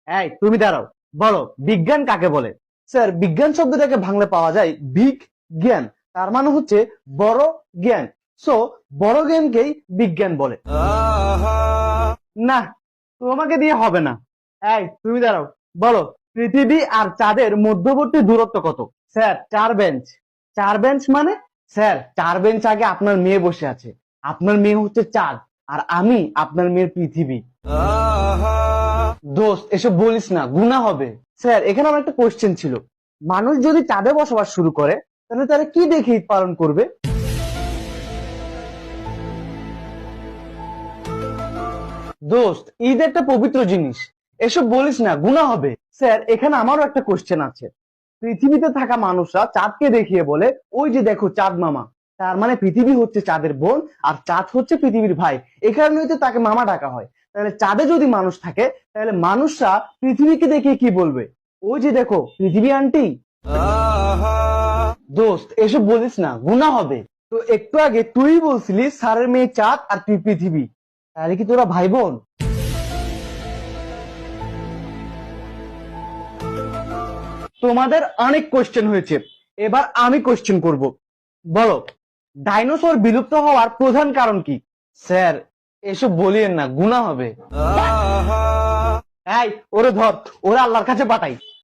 এই তুমি দাঁড়াও, বলো বিজ্ঞান কাকে বলে? স্যার, বিজ্ঞান শব্দটাকে ভাঙলে পাওয়া যায় বিগ জ্ঞান, তার মানে হচ্ছে বড় জ্ঞান। সো বড় জ্ঞানকেই বিজ্ঞান বলে। না, তোমাকে দিয়ে হবে না। এই তুমি দাঁড়াও, বলো পৃথিবী আর চাঁদের মধ্যবর্তী দূরত্ব কত? Sir, 4 bench. 4 বেঞ্চ মানে? স্যার, 4 বেঞ্চ আগে আপনার মেয়ে বসে আছে। আপনার মেয়ে হচ্ছে চাঁদ, আর আমি আপনার মেয়ের পৃথিবী। দোস্ত, এসব বলিস না, গুনাহ হবে। স্যার, এখানে আমার একটা কোশ্চেন ছিল, মানুষ যদি চাঁদে বসবাস শুরু করে তাহলে তারা কি দেখে ঈদ পালন করবে? দোস্ত, ঈদ একটা পবিত্র জিনিস, এসব বলিস না, গুনাহ হবে। স্যার, এখানে আমারও একটা কোশ্চেন আছে, পৃথিবীতে থাকা মানুষরা চাঁদকে দেখিয়ে বলে ওই যে দেখো চাঁদ মামা, তার মানে পৃথিবী হচ্ছে চাঁদের বোন আর চাঁদ হচ্ছে পৃথিবীর ভাই, এ কারণেই তো তাকে মামা ডাকা হয়। তাহলে চাঁদে যদি মানুষ থাকে, তাহলে মানুষরা পৃথিবীকে দেখিয়ে কি বলবে? ওই যে দেখো পৃথিবী আন্টি। দোস্ত, এসব বলিস না, গুনাহ হবে। তো একটু আগে তুই বলছিলি স্যারের মেয়ে চাঁদ আর তুই পৃথিবী, তাহলে কি তোরা ভাই বোন? তোমাদের অনেক কোশ্চেন হয়েছে, এবার আমি কোশ্চেন করব। বলো, ডাইনোসর বিলুপ্ত হওয়ার প্রধান কারণ কি? স্যার, এসব বলিয়েন না, গুনাহ হবে। এই, ওরে ধর, ওরে আল্লাহর কাছে পাঠাই।